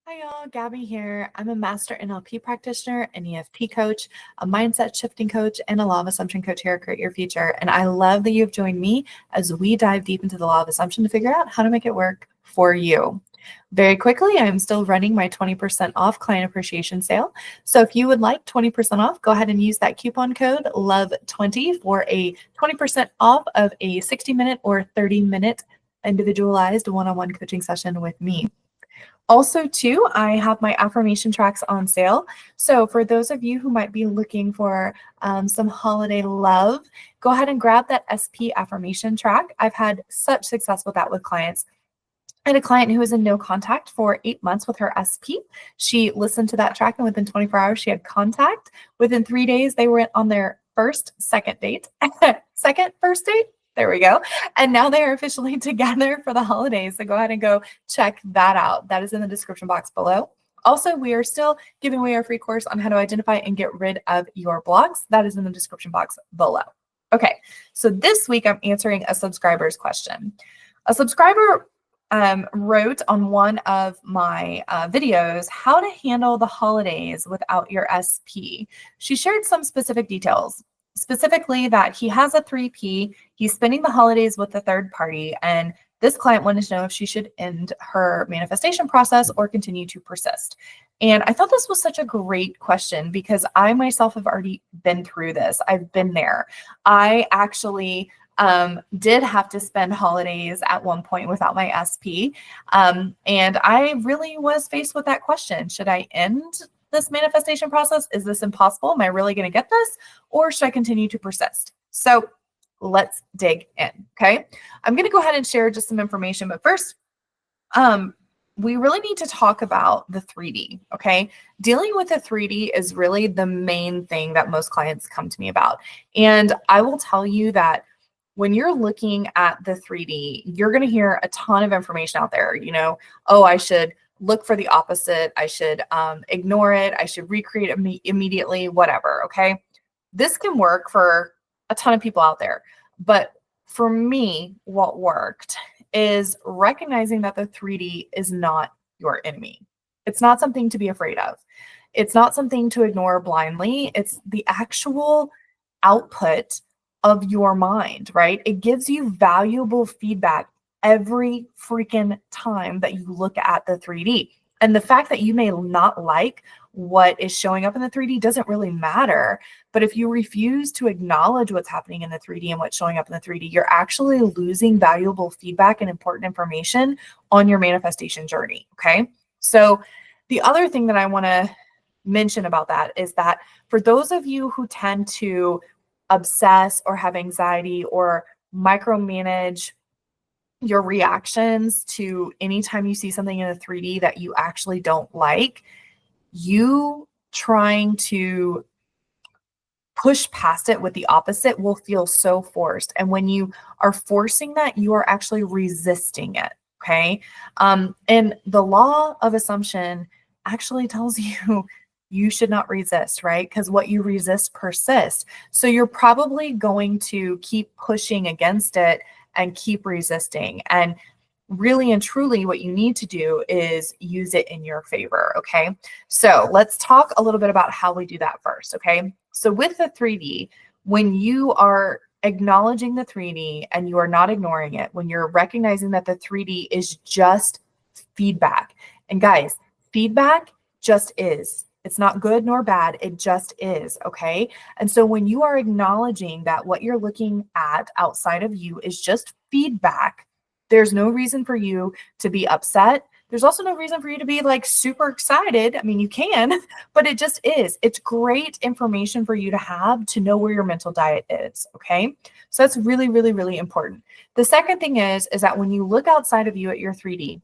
Hi y'all, Gabi here. I'm a master NLP practitioner, an EFT coach, a mindset shifting coach, and a law of assumption coach here at Create Your Future. And I love that you've joined me as we dive deep into the law of assumption to figure out how to make it work for you. Very quickly, I'm still running my 20% off client appreciation sale. So if you would like 20% off, go ahead and use that coupon code LOVE20 for a 20% off of a 60-minute or 30-minute individualized one-on-one coaching session with me. Also, too, I have my affirmation tracks on sale. So for those of you who might be looking for some holiday love, go ahead and grab that SP affirmation track. I've had such success with that with clients. I had a client who was in no contact for 8 months with her SP. She listened to that track, and within 24 hours, she had contact. Within 3 days, they were on their second date. Second, first date? There we go. And now they are officially together for the holidays. So go ahead and go check that out. That is in the description box below. Also, we are still giving away our free course on how to identify and get rid of your blocks. That is in the description box below. Okay, so this week I'm answering a subscriber's question. A subscriber wrote on one of my videos how to handle the holidays without your SP. She shared some specific details, specifically that he has a 3P, he's spending the holidays with a third party, and this client wanted to know if she should end her manifestation process or continue to persist. And I thought this was such a great question because I myself have already been through this. I've been there. I actually did have to spend holidays at one point without my SP. And I really was faced with that question. Should I end this manifestation process? Is this impossible? Am I really going to get this? Or should I continue to persist? So let's dig in. Okay. I'm going to go ahead and share just some information, but first, we really need to talk about the 3D. Okay. Dealing with the 3D is really the main thing that most clients come to me about. And I will tell you that when you're looking at the 3D, you're going to hear a ton of information out there. Oh, I should look for the opposite. I should ignore it. I should recreate it immediately, whatever. Okay. This can work for a ton of people out there. But for me, what worked is recognizing that the 3D is not your enemy. It's not something to be afraid of. It's not something to ignore blindly. It's the actual output of your mind, right? It gives you valuable feedback every freaking time that you look at the 3D. And the fact that you may not like what is showing up in the 3D doesn't really matter. But if you refuse to acknowledge what's happening in the 3D and what's showing up in the 3D, you're actually losing valuable feedback and important information on your manifestation journey. Okay. So the other thing that I want to mention about that is that for those of you who tend to obsess or have anxiety or micromanage your reactions to anytime you see something in a 3D that you actually don't like, you trying to push past it with the opposite will feel so forced. And when you are forcing that, you are actually resisting it. Okay. And the law of assumption actually tells you you should not resist, right? Because what you resist persists. So you're probably going to keep pushing against it and keep resisting. And really and truly what you need to do is use it in your favor. Okay. So let's talk a little bit about how we do that first. Okay. So with the 3D, when you are acknowledging the 3D and you are not ignoring it, when you're recognizing that the 3D is just feedback, and guys, feedback just is. It's not good nor bad. It just is. Okay. And so when you are acknowledging that what you're looking at outside of you is just feedback, there's no reason for you to be upset. There's also no reason for you to be like super excited. I mean, you can, but it just is. It's great information for you to have to know where your mental diet is. Okay. So that's really, really, really important. The second thing is that when you look outside of you at your 3D,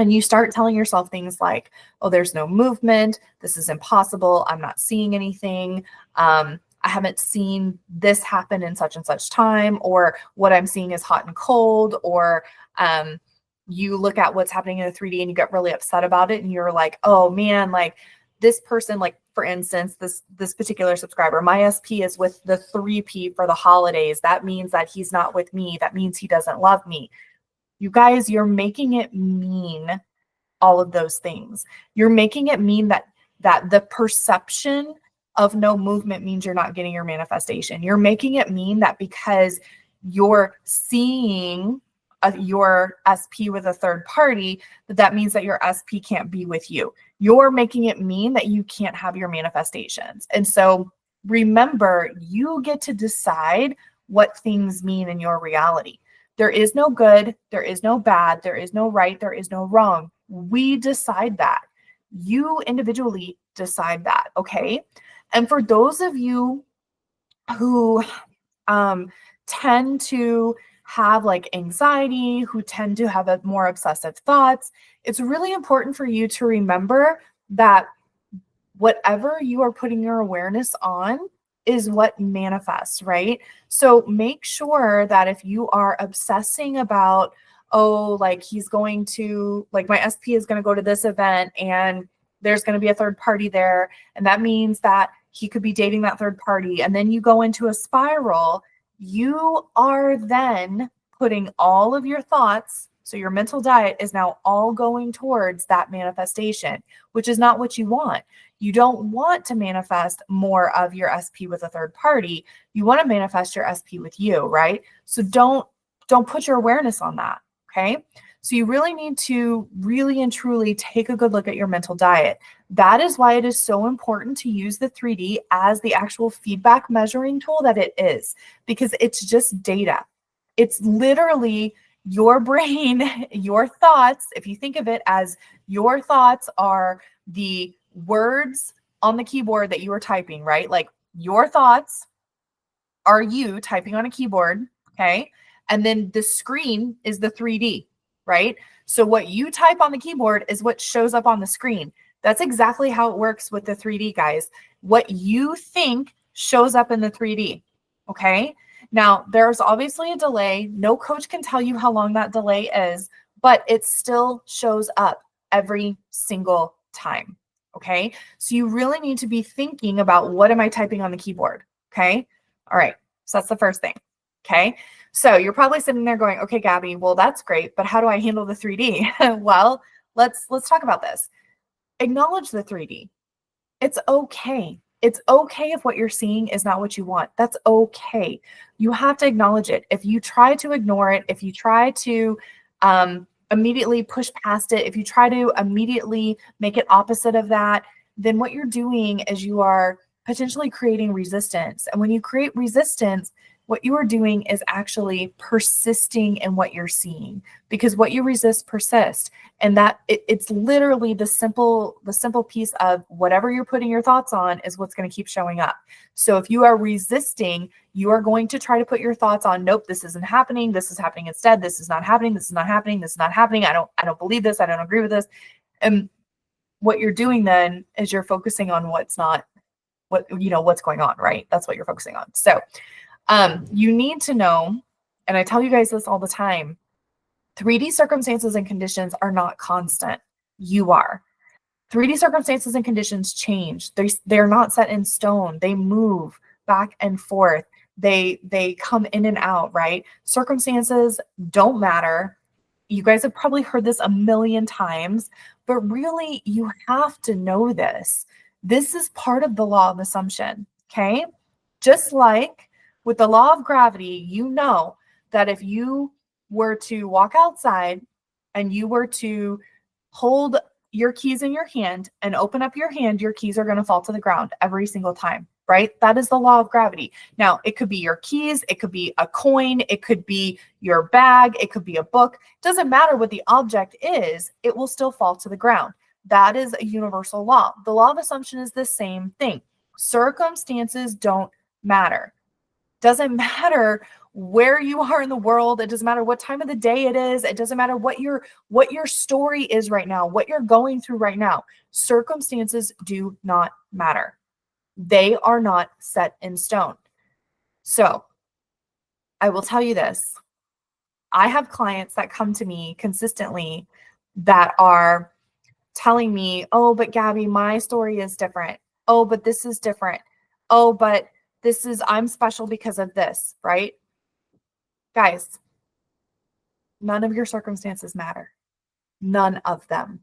and you start telling yourself things like, oh, there's no movement. This is impossible. I'm not seeing anything. I haven't seen this happen in such and such time, or what I'm seeing is hot and cold, or you look at what's happening in the 3D and you get really upset about it. And you're like, oh man, like this person, like for instance, this particular subscriber, my SP is with the 3P for the holidays. That means that he's not with me. That means he doesn't love me. You guys, you're making it mean all of those things. You're making it mean that the perception of no movement means you're not getting your manifestation. You're making it mean that because you're seeing your SP with a third party, that means that your SP can't be with you. You're making it mean that you can't have your manifestations. And so remember, you get to decide what things mean in your reality. There is no good, there is no bad, there is no right, there is no wrong. We decide that. You individually decide that, okay? And for those of you who tend to have like anxiety, who tend to have a more obsessive thoughts, it's really important for you to remember that whatever you are putting your awareness on is what manifests, right? So make sure that if you are obsessing about, oh, like he's going to, like my SP is going to go to this event and there's going to be a third party there. And that means that he could be dating that third party. And then you go into a spiral. You are then putting all of your thoughts. So your mental diet is now all going towards that manifestation, which is not what you want. You don't want to manifest more of your SP with a third party. You want to manifest your SP with you, right? So don't put your awareness on that, okay? So you really need to really and truly take a good look at your mental diet. That is why it is so important to use the 3D as the actual feedback measuring tool that it is, because it's just data. It's literally your brain, your thoughts. If you think of it as your thoughts are the words on the keyboard that you are typing, right? Like your thoughts are you typing on a keyboard, okay? And then the screen is the 3D, right? So what you type on the keyboard is what shows up on the screen. That's exactly how it works with the 3D, guys. What you think shows up in the 3D, okay? Now, there's obviously a delay. No coach can tell you how long that delay is, but it still shows up every single time, okay? So you really need to be thinking about, what am I typing on the keyboard, okay? All right, so that's the first thing, okay? So you're probably sitting there going, okay, Gabby, well, that's great, but how do I handle the 3D? Well, let's talk about this. Acknowledge the 3D. It's okay. It's okay if what you're seeing is not what you want. That's okay. You have to acknowledge it. If you try to ignore it, if you try to immediately push past it, if you try to immediately make it opposite of that, then what you're doing is you are potentially creating resistance. And when you create resistance, what you are doing is actually persisting in what you're seeing, because what you resist persists. And that it's literally the simple piece of whatever you're putting your thoughts on is what's going to keep showing up. So if you are resisting, you are going to try to put your thoughts on, nope, this isn't happening. This is happening instead. This is not happening. This is not happening. This is not happening. I don't believe this. I don't agree with this. And what you're doing then is you're focusing on what's going on, right? That's what you're focusing on. So you need to know, and I tell you guys this all the time, 3D circumstances and conditions are not constant. You are. 3D circumstances and conditions change. They're not set in stone. They move back and forth. They come in and out, right? Circumstances don't matter. You guys have probably heard this a million times, but really you have to know this. This is part of the law of assumption, okay? Just like with the law of gravity, you know that if you were to walk outside and you were to hold your keys in your hand and open up your hand, your keys are going to fall to the ground every single time, right? That is the law of gravity. Now, it could be your keys, it could be a coin, it could be your bag, it could be a book. It doesn't matter what the object is, it will still fall to the ground. That is a universal law. The law of assumption is the same thing. Circumstances don't matter. Doesn't matter where you are in the world. It doesn't matter what time of the day it is. It doesn't matter what your story is right now, what you're going through right now. Circumstances do not matter. They are not set in stone. So I will tell you this. I have clients that come to me consistently that are telling me, oh, but Gabby, my story is different. Oh, but this is different. Oh, but I'm special because of this, right? Guys, none of your circumstances matter. None of them.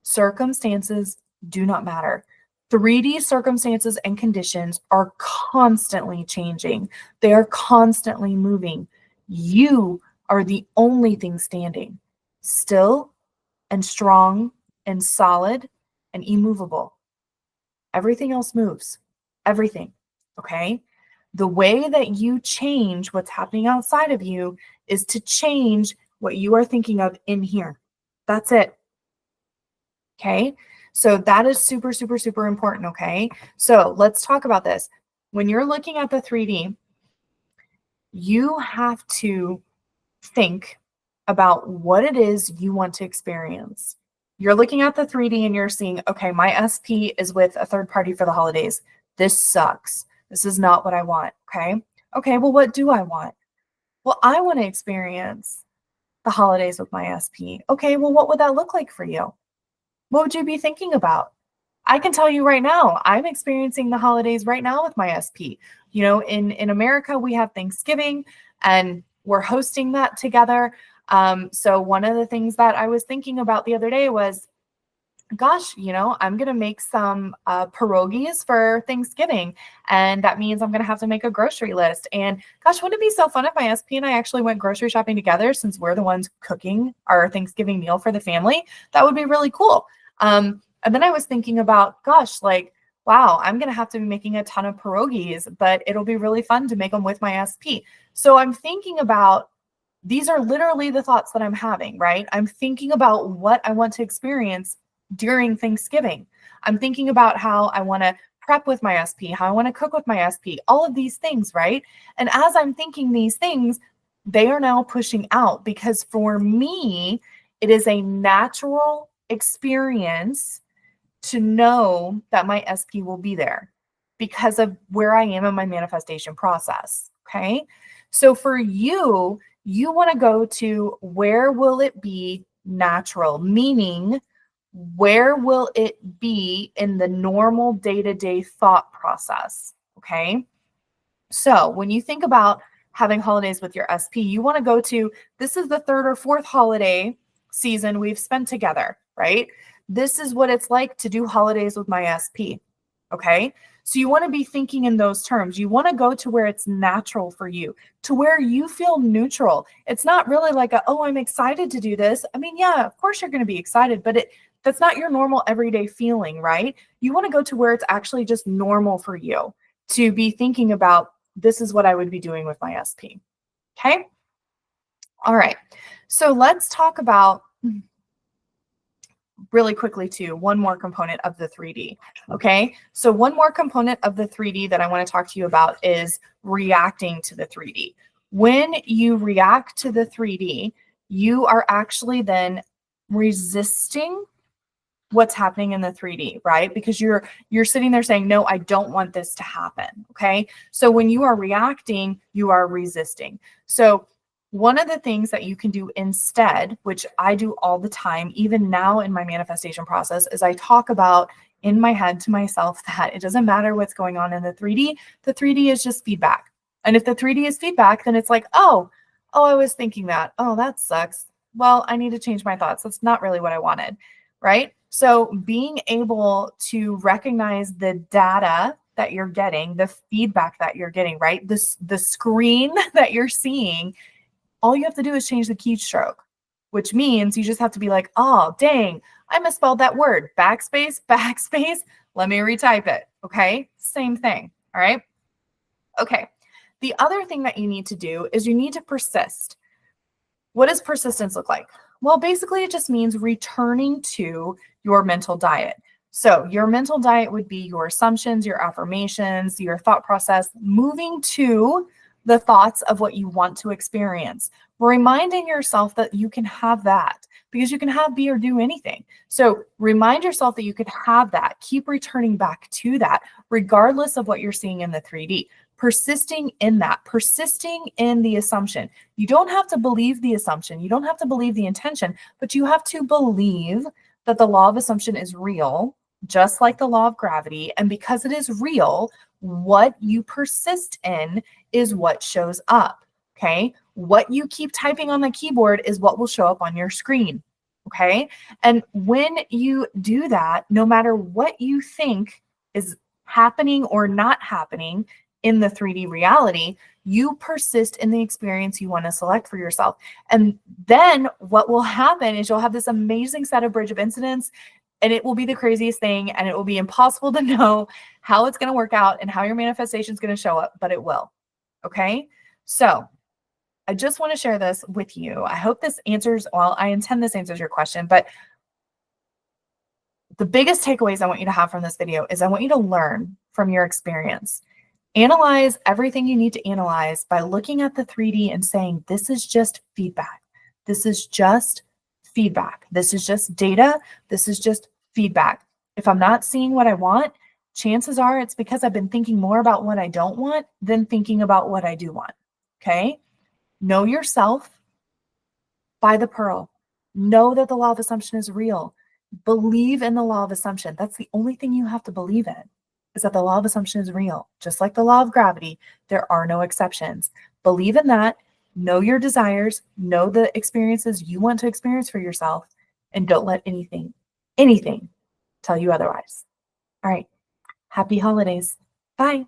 Circumstances do not matter. 3D circumstances and conditions are constantly changing. They are constantly moving. You are the only thing standing, still and strong and solid and immovable. Everything else moves. Everything. Okay? The way that you change what's happening outside of you is to change what you are thinking of in here. That's it. Okay? So that is super, super, super important. Okay? So let's talk about this. When you're looking at the 3D, you have to think about what it is you want to experience. You're looking at the 3D and you're seeing, okay, my SP is with a third party for the holidays. This sucks. This is not what I want. Okay. Okay. Well, what do I want? Well, I want to experience the holidays with my SP. Okay. Well, what would that look like for you? What would you be thinking about? I can tell you right now, I'm experiencing the holidays right now with my SP. You know, in America, we have Thanksgiving and we're hosting that together. So one of the things that I was thinking about the other day was, gosh, you know, I'm going to make some pierogies for Thanksgiving. And that means I'm going to have to make a grocery list. And gosh, wouldn't it be so fun if my SP and I actually went grocery shopping together since we're the ones cooking our Thanksgiving meal for the family? That would be really cool. And then I was thinking about, gosh, like, wow, I'm going to have to be making a ton of pierogies, but it'll be really fun to make them with my SP. So I'm thinking about, these are literally the thoughts that I'm having, right? I'm thinking about what I want to experience during Thanksgiving. I'm thinking about how I want to prep with my SP, how I want to cook with my SP, all of these things, right? And as I'm thinking these things, they are now pushing out because for me, it is a natural experience to know that my SP will be there because of where I am in my manifestation process. Okay. So for you, you want to go to where will it be natural, meaning where will it be in the normal day-to-day thought process? Okay. So when you think about having holidays with your SP, you want to go to, this is the third or fourth holiday season we've spent together, right? This is what it's like to do holidays with my SP. Okay. So you want to be thinking in those terms. You want to go to where it's natural for you, to where you feel neutral. It's not really like oh, I'm excited to do this. I mean, yeah, of course you're going to be excited, but that's not your normal everyday feeling, right? You want to go to where it's actually just normal for you to be thinking about, this is what I would be doing with my SP. Okay. All right. So let's talk about really quickly too, one more component of the 3D. Okay. So one more component of the 3D that I want to talk to you about is reacting to the 3D. When you react to the 3D, you are actually then resisting what's happening in the 3D, right? Because you're sitting there saying, no, I don't want this to happen. Okay. So when you are reacting, you are resisting. So one of the things that you can do instead, which I do all the time, even now in my manifestation process, is I talk about in my head to myself that it doesn't matter what's going on in the 3D is just feedback. And if the 3D is feedback, then it's like, oh, I was thinking that. Oh, that sucks. Well, I need to change my thoughts. That's not really what I wanted, right? So being able to recognize the data that you're getting, the feedback that you're getting, right? The screen that you're seeing, all you have to do is change the keystroke, which means you just have to be like, oh, dang, I misspelled that word. Backspace, backspace. Let me retype it. Okay. Same thing. All right. Okay. The other thing that you need to do is you need to persist. What does persistence look like? Well, basically, it just means returning to your mental diet. So your mental diet would be your assumptions, your affirmations, your thought process, moving to the thoughts of what you want to experience, reminding yourself that you can have that because you can have, be, or do anything. So remind yourself that you could have that. Keep returning back to that, regardless of what you're seeing in the 3D. Persisting in that, persisting in the assumption. You don't have to believe the assumption. You don't have to believe the intention, but you have to believe that the law of assumption is real, just like the law of gravity. And because it is real, what you persist in is what shows up. Okay. What you keep typing on the keyboard is what will show up on your screen. Okay. And when you do that, no matter what you think is happening or not happening in the 3D reality, you persist in the experience you want to select for yourself. And then what will happen is you'll have this amazing set of bridge of incidents, and it will be the craziest thing, and it will be impossible to know how it's going to work out and how your manifestation is going to show up, but it will. Okay. So I just want to share this with you. I hope this answers, well, I intend this answers your question, but the biggest takeaways I want you to have from this video is I want you to learn from your experience. Analyze everything you need to analyze by looking at the 3D and saying, this is just feedback. This is just feedback. This is just data. This is just feedback. If I'm not seeing what I want, chances are it's because I've been thinking more about what I don't want than thinking about what I do want. Okay? Know yourself by the pearl. Know that the law of assumption is real. Believe in the law of assumption. That's the only thing you have to believe in, is that the law of assumption is real. Just like the law of gravity, there are no exceptions. Believe in that. Know your desires. Know the experiences you want to experience for yourself. And don't let anything tell you otherwise. All right. Happy holidays. Bye.